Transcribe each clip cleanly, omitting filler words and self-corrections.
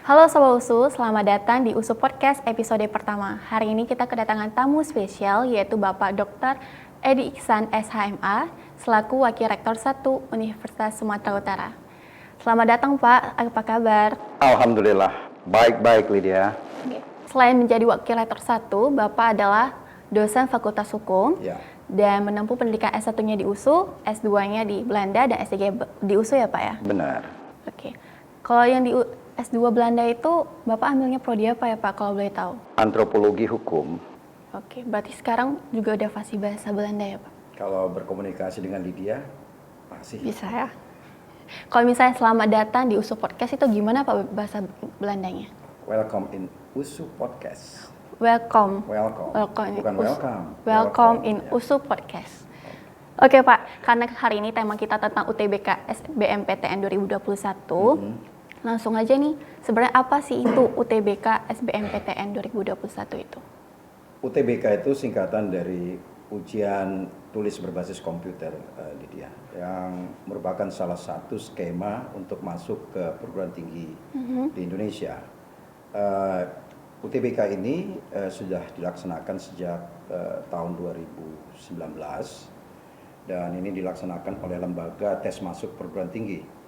Halo Sobat USU, selamat datang di USU Podcast episode pertama. Hari ini kita kedatangan tamu spesial yaitu Bapak Dr. Edi Iksan SHMA selaku Wakil Rektor 1 Universitas Sumatera Utara. Selamat datang Pak, apa kabar? Alhamdulillah, baik-baik Lydia. Selain menjadi Wakil Rektor 1, Bapak adalah dosen Fakultas Hukum dan menempuh pendidikan S1-nya di USU, S2-nya di Belanda dan S3 di USU ya Pak ya? Benar. Oke. Kalau yang di S2 Belanda itu Bapak ambilnya prodi apa ya Pak kalau boleh tahu? Antropologi hukum. Oke, berarti sekarang juga udah fasih bahasa Belanda ya Pak? Kalau berkomunikasi dengan Lydia, masih. Bisa ya. Kalau misalnya selamat datang di USU Podcast itu gimana Pak bahasa Belandanya? Welcome in USU Podcast. Welcome. Bukan welcome. Welcome in USU Podcast. Oke Pak, karena hari ini tema kita tentang UTBK SBMPTN 2021. Langsung aja nih, sebenarnya apa sih itu UTBK SBMPTN 2021 itu? UTBK itu singkatan dari ujian tulis berbasis komputer, Lydia, yang merupakan salah satu skema untuk masuk ke perguruan tinggi di Indonesia. UTBK ini sudah dilaksanakan sejak tahun 2019 dan ini dilaksanakan oleh lembaga tes masuk perguruan tinggi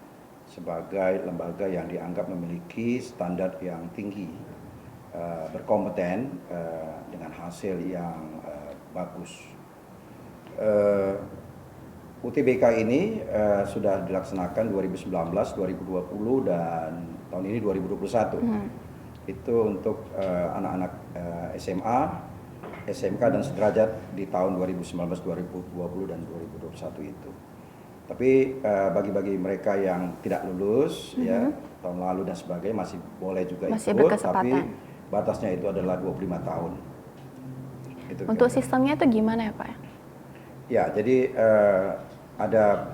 sebagai lembaga yang dianggap memiliki standar yang tinggi, berkompeten, dengan hasil yang bagus. UTBK ini sudah dilaksanakan 2019, 2020 dan tahun ini 2021. Itu untuk anak-anak SMA, SMK dan sederajat di tahun 2019, 2020 dan 2021 itu. Tapi bagi mereka yang tidak lulus ya tahun lalu dan sebagainya masih boleh juga ikut, tapi batasnya itu adalah 25 tahun. Itu untuk sistemnya itu gimana ya Pak? Ya, jadi ada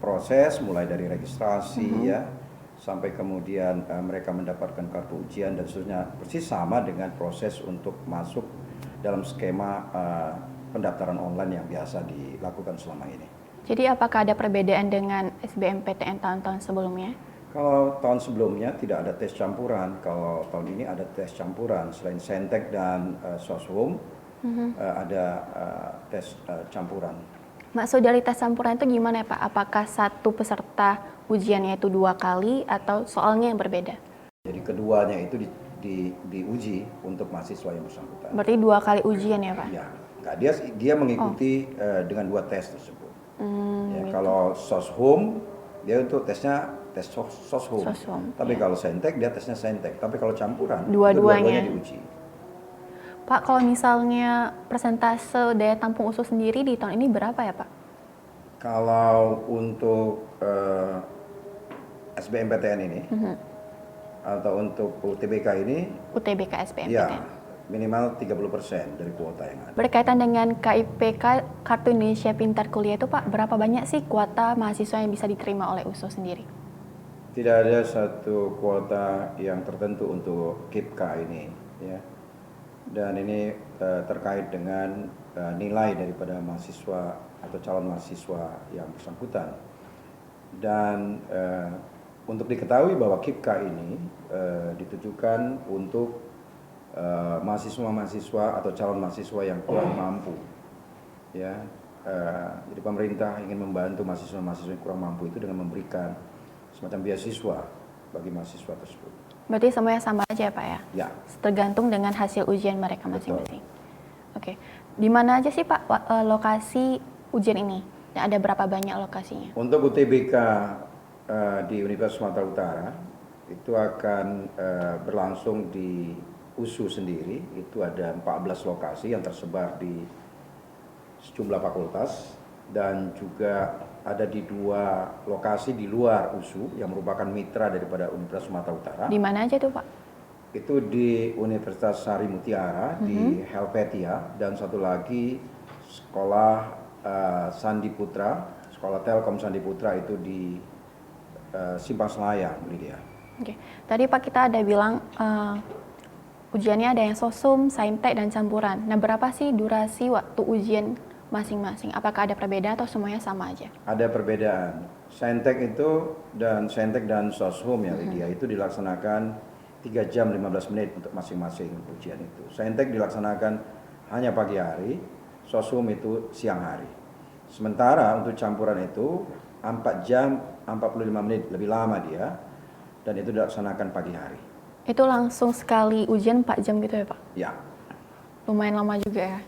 proses mulai dari registrasi ya sampai kemudian mereka mendapatkan kartu ujian dan seterusnya, persis sama dengan proses untuk masuk dalam skema pendaftaran online yang biasa dilakukan selama ini. Jadi apakah ada perbedaan dengan SBMPTN tahun-tahun sebelumnya? Kalau tahun sebelumnya tidak ada tes campuran, kalau tahun ini ada tes campuran. Selain Saintek dan Soshum, ada tes campuran. Maksud dari tes campuran itu gimana ya Pak? Apakah satu peserta ujiannya itu 2 kali atau soalnya yang berbeda? Jadi keduanya itu diuji untuk mahasiswa yang bersangkutan. Berarti 2 kali ujian ya Pak? Ya, dia mengikuti dengan 2 tes tersebut. Ya, gitu. Kalau Soshum dia untuk tesnya tes Soshum. Tapi kalau Saintek dia tesnya Saintek. Tapi kalau campuran dua-duanya diuji. Pak, kalau misalnya persentase daya tampung USU sendiri di tahun ini berapa ya Pak? Kalau untuk SBMPTN ini atau untuk UTBK ini, UTBK SBMPTN. Ya, minimal 30% dari kuota yang ada. Berkaitan dengan KIPK Kartu Indonesia Pintar Kuliah itu Pak, berapa banyak sih kuota mahasiswa yang bisa diterima oleh USU sendiri? Tidak ada satu kuota yang tertentu untuk KIPK ini, ya. Dan ini terkait dengan nilai daripada mahasiswa atau calon mahasiswa yang bersangkutan. Dan untuk diketahui bahwa KIPK ini ditujukan untuk mahasiswa-mahasiswa atau calon mahasiswa yang kurang mampu, ya. Jadi pemerintah ingin membantu mahasiswa-mahasiswa yang kurang mampu itu dengan memberikan semacam beasiswa bagi mahasiswa tersebut. Berarti semuanya sama aja ya Pak ya? Ya. Tergantung dengan hasil ujian mereka masing-masing. Oke, di mana aja sih Pak lokasi ujian ini? Dan ada berapa banyak lokasinya? Untuk UTBK di Universitas Sumatera Utara itu akan berlangsung di USU sendiri. Itu ada 14 lokasi yang tersebar di sejumlah fakultas dan juga ada di 2 lokasi di luar USU yang merupakan mitra daripada Universitas Sumatera Utara. Di mana aja tuh Pak? Itu di Universitas Sari Mutiara di Helvetia dan satu lagi sekolah Sandi Putra, sekolah Telkom Sandi Putra itu di Simpang Senayan, Lydia. Oke, tadi Pak kita ada bilang ujiannya ada yang Soshum, Saintek dan campuran. Nah, berapa sih durasi waktu ujian masing-masing? Apakah ada perbedaan atau semuanya sama aja? Ada perbedaan. Saintek dan Soshum ya Lydia itu dilaksanakan 3 jam 15 menit untuk masing-masing ujian itu. Saintek dilaksanakan hanya pagi hari, sosum itu siang hari. Sementara untuk campuran itu 4 jam 45 menit, lebih lama dia, dan itu dilaksanakan pagi hari. Itu langsung sekali ujian 4 jam gitu ya Pak? Ya. Lumayan lama juga ya?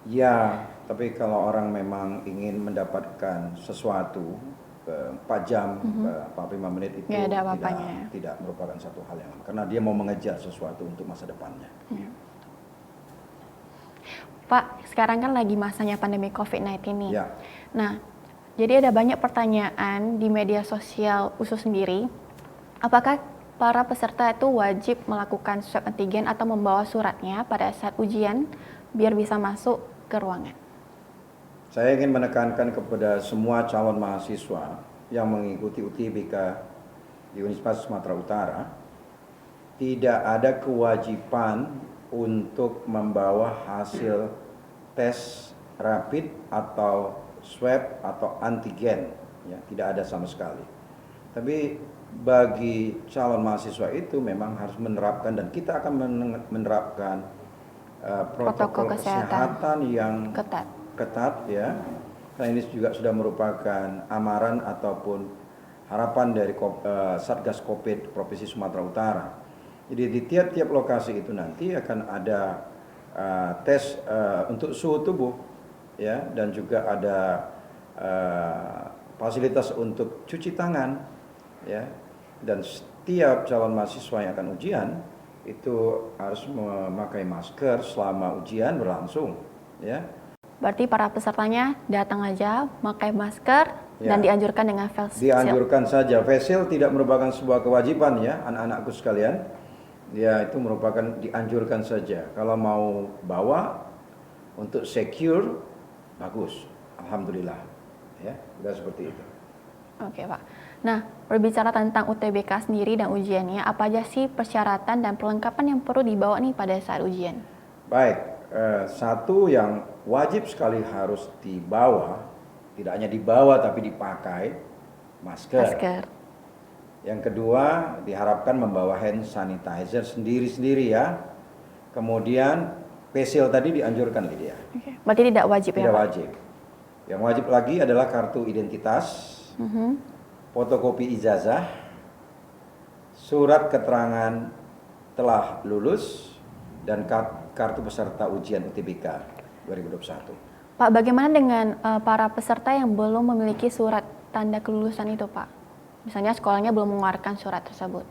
Ya, tapi kalau orang memang ingin mendapatkan sesuatu 4 jam 45 menit itu Nggak ada apa-apanya ya? tidak merupakan satu hal yang lama, karena dia mau mengejar sesuatu untuk masa depannya. Ya. Pak, sekarang kan lagi masanya pandemi COVID-19 nih. Ya. Nah, jadi ada banyak pertanyaan di media sosial USU sendiri. Apakah para peserta itu wajib melakukan swab antigen atau membawa suratnya pada saat ujian biar bisa masuk ke ruangan? Saya ingin menekankan kepada semua calon mahasiswa yang mengikuti UTBK di Universitas Sumatera Utara, tidak ada kewajiban untuk membawa hasil tes rapid atau swab atau antigen, ya, tidak ada sama sekali. Tapi bagi calon mahasiswa itu memang harus menerapkan, dan kita akan menerapkan protokol kesehatan yang ketat ya. Karena ini juga sudah merupakan amaran ataupun harapan dari Satgas Covid Provinsi Sumatera Utara. Jadi di tiap-tiap lokasi itu nanti akan ada tes untuk suhu tubuh ya, dan juga ada fasilitas untuk cuci tangan ya. Dan setiap calon mahasiswa yang akan ujian itu harus memakai masker selama ujian berlangsung ya. Berarti para pesertanya datang aja, pakai masker, dan dianjurkan dengan face shield. Dianjurkan saja. Face shield tidak merupakan sebuah kewajiban ya, anak-anakku sekalian. Ya, itu merupakan dianjurkan saja. Kalau mau bawa untuk secure, bagus. Alhamdulillah. Ya, sudah seperti itu. Oke Pak. Nah, berbicara tentang UTBK sendiri dan ujiannya, apa aja sih persyaratan dan perlengkapan yang perlu dibawa nih pada saat ujian? Baik. Satu yang wajib sekali harus dibawa, tidak hanya dibawa tapi dipakai, masker. Yang kedua, diharapkan membawa hand sanitizer sendiri-sendiri ya. Kemudian facial tadi dianjurkan, Lydia. Oke. Berarti tidak wajib ya? Tidak wajib. Yang wajib lagi adalah kartu identitas, fotokopi ijazah, surat keterangan telah lulus, dan kartu peserta ujian UTBK 2021. Pak, bagaimana dengan para peserta yang belum memiliki surat tanda kelulusan itu, Pak? Misalnya sekolahnya belum mengeluarkan surat tersebut.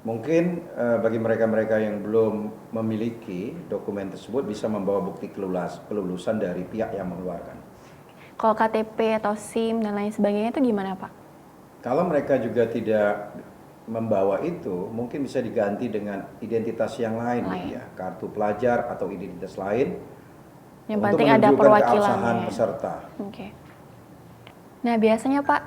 Mungkin bagi mereka-mereka yang belum memiliki dokumen tersebut bisa membawa bukti kelulusan dari pihak yang mengeluarkan. Kalau KTP atau SIM dan lain sebagainya itu gimana, Pak? Kalau mereka juga tidak membawa itu, mungkin bisa diganti dengan identitas yang lain. Ya, kartu pelajar atau identitas lain. Yang penting ada perwakilannya. Peserta. Oke. Nah, biasanya Pak,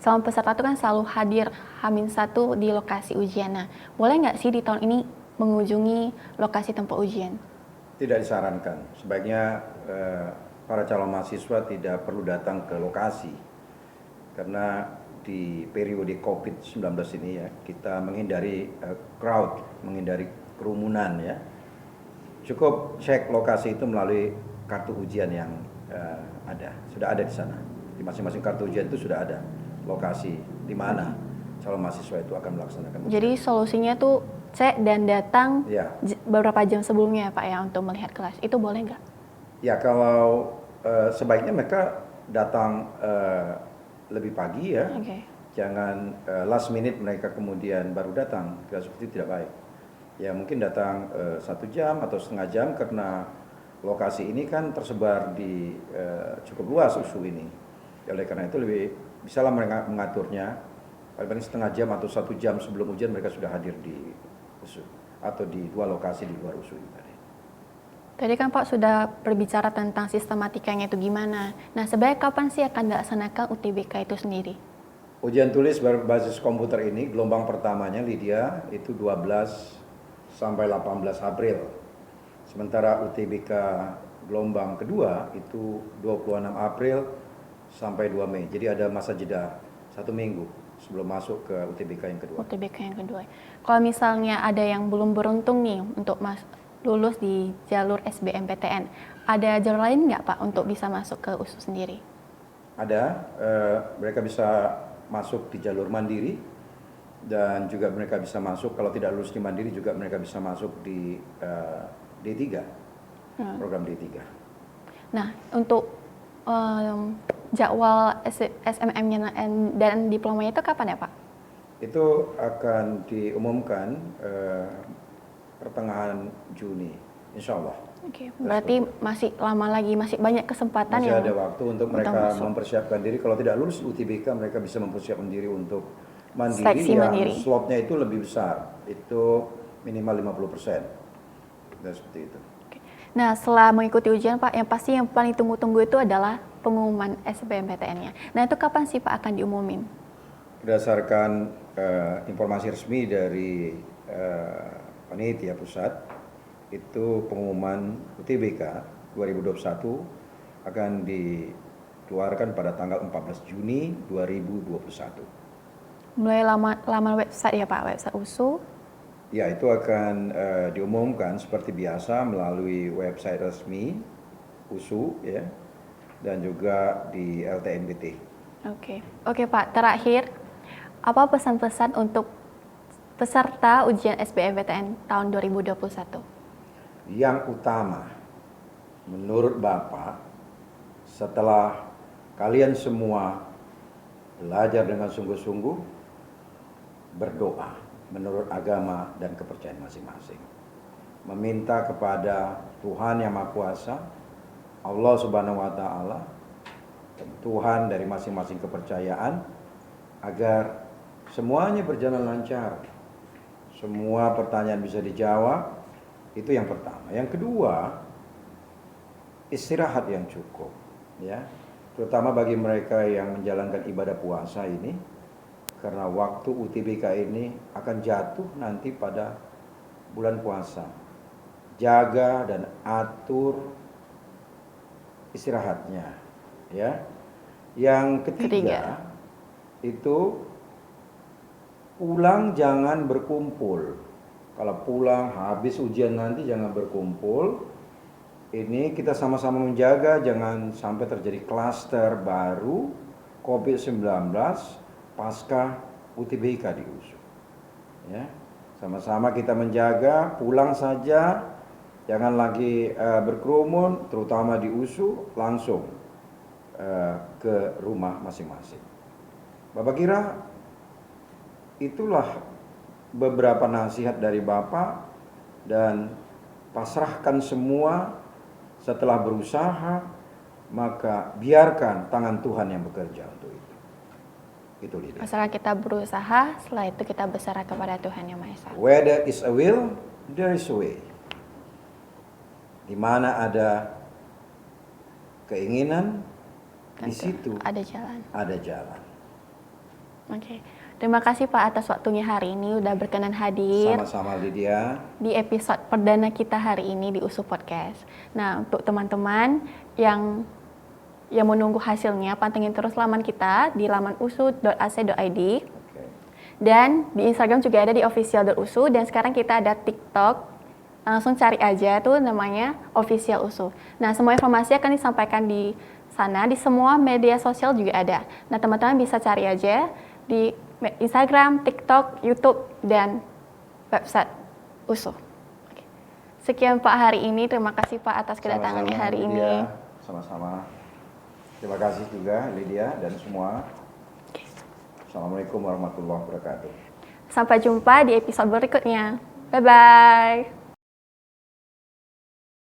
calon peserta itu kan selalu hadir H-1 di lokasi ujian. Nah, boleh nggak sih di tahun ini mengunjungi lokasi tempat ujian? Tidak disarankan. Sebaiknya para calon mahasiswa tidak perlu datang ke lokasi. Karena di periode COVID-19 ini ya, kita menghindari crowd, menghindari kerumunan ya. Cukup cek lokasi itu melalui kartu ujian yang ada, sudah ada di sana. Di masing-masing kartu ujian itu sudah ada lokasi di mana calon mahasiswa itu akan melaksanakan ujian. Jadi solusinya tuh cek dan datang beberapa jam sebelumnya Pak ya untuk melihat kelas. Itu boleh nggak? Ya, kalau sebaiknya mereka datang lebih pagi ya. Jangan last minute mereka kemudian baru datang. Seperti itu tidak baik. Ya, mungkin datang 1 jam atau setengah jam, karena lokasi ini kan tersebar di cukup luas USU ini. Oleh karena itu lebih bisalah mereka mengaturnya. Paling setengah jam atau 1 jam sebelum ujian mereka sudah hadir di USU atau di 2 lokasi di luar USU ini. Tadi kan Pak sudah berbicara tentang sistematikanya itu gimana. Nah, sebenarnya kapan sih akan dilaksanakan UTBK itu sendiri? Ujian tulis berbasis komputer ini gelombang pertamanya, Lydia, itu 12 sampai 18 April. Sementara UTBK gelombang kedua itu 26 April sampai 2 Mei. Jadi ada masa jeda 1 1 minggu sebelum masuk ke UTBK yang kedua. UTBK yang kedua. Kalau misalnya ada yang belum beruntung nih untuk lulus di jalur SBMPTN, ada jalur lain nggak Pak untuk bisa masuk ke USU sendiri? Ada, mereka bisa masuk di jalur mandiri dan juga mereka bisa masuk, kalau tidak lulus di mandiri juga mereka bisa masuk di D3, program D3. Nah, untuk jadwal SMM-nya dan diplomanya itu kapan ya Pak? Itu akan diumumkan pertengahan Juni, insya Allah. Oke, berarti masih lama lagi, masih banyak kesempatan masih ya. ada waktu untuk mereka mempersiapkan diri. Kalau tidak lulus UTBK, mereka bisa mempersiapkan diri untuk mandiri. Seleksi yang mandiri. Slotnya itu lebih besar, itu minimal 50%. Dan seperti itu. Nah, setelah mengikuti ujian Pak, yang pasti yang paling tunggu-tunggu itu adalah pengumuman SBMPTN-nya. Nah, itu kapan sih Pak akan diumumin? Berdasarkan informasi resmi dari panitia pusat, itu pengumuman UTBK 2021 akan dikeluarkan pada tanggal 14 Juni 2021. Mulai laman website ya Pak, website USU? Ya, itu akan diumumkan seperti biasa melalui website resmi USU ya, dan juga di LTMPT. Oke Pak, terakhir apa pesan-pesan untuk peserta ujian SBMPTN tahun 2021? Yang utama, menurut Bapak, setelah kalian semua belajar dengan sungguh-sungguh, berdoa menurut agama dan kepercayaan masing-masing. Meminta kepada Tuhan Yang Maha Kuasa, Allah Subhanahu wa Ta'ala, Tuhan dari masing-masing kepercayaan, agar semuanya berjalan lancar. Semua pertanyaan bisa dijawab. Itu yang pertama. Yang kedua, istirahat yang cukup, ya. Terutama bagi mereka yang menjalankan ibadah puasa ini, karena waktu UTBK ini akan jatuh nanti pada bulan puasa. Jaga dan atur istirahatnya, ya. Yang ketiga itu pulang jangan berkumpul. Kalau pulang habis ujian nanti jangan berkumpul. Ini kita sama-sama menjaga jangan sampai terjadi klaster baru COVID-19 pasca UTBK di USU. Ya, sama-sama kita menjaga, pulang saja, jangan lagi berkerumun, terutama di USU, langsung ke rumah masing-masing. Bapak kira itulah beberapa nasihat dari Bapak, dan pasrahkan semua. Setelah berusaha, maka biarkan tangan Tuhan yang bekerja untuk itu. Itu Lydia. Masalah kita berusaha, setelah itu kita berserah kepada Tuhan Yang Maha Esa. Where there is a will, there is a way. Di mana ada keinginan, di situ ada jalan. Ada jalan. Oke. Terima kasih Pak atas waktunya hari ini udah berkenan hadir. Sama-sama Lydia. Di episode perdana kita hari ini di USU Podcast. Nah, untuk teman-teman yang menunggu hasilnya, pantengin terus laman kita di laman usu.ac.id. Dan di Instagram juga ada di official.usu, dan sekarang kita ada TikTok. Langsung cari aja tuh namanya official USU. Nah, semua informasi akan disampaikan di sana, di semua media sosial juga ada. Nah, teman-teman bisa cari aja di Instagram, TikTok, YouTube, dan website USU. Oke. Sekian Pak hari ini, terima kasih Pak atas kedatangannya hari Lydia. ini. Sama-sama. Terima kasih juga Lydia dan semua. Assalamualaikum warahmatullahi wabarakatuh. Sampai jumpa di episode berikutnya. Bye-bye.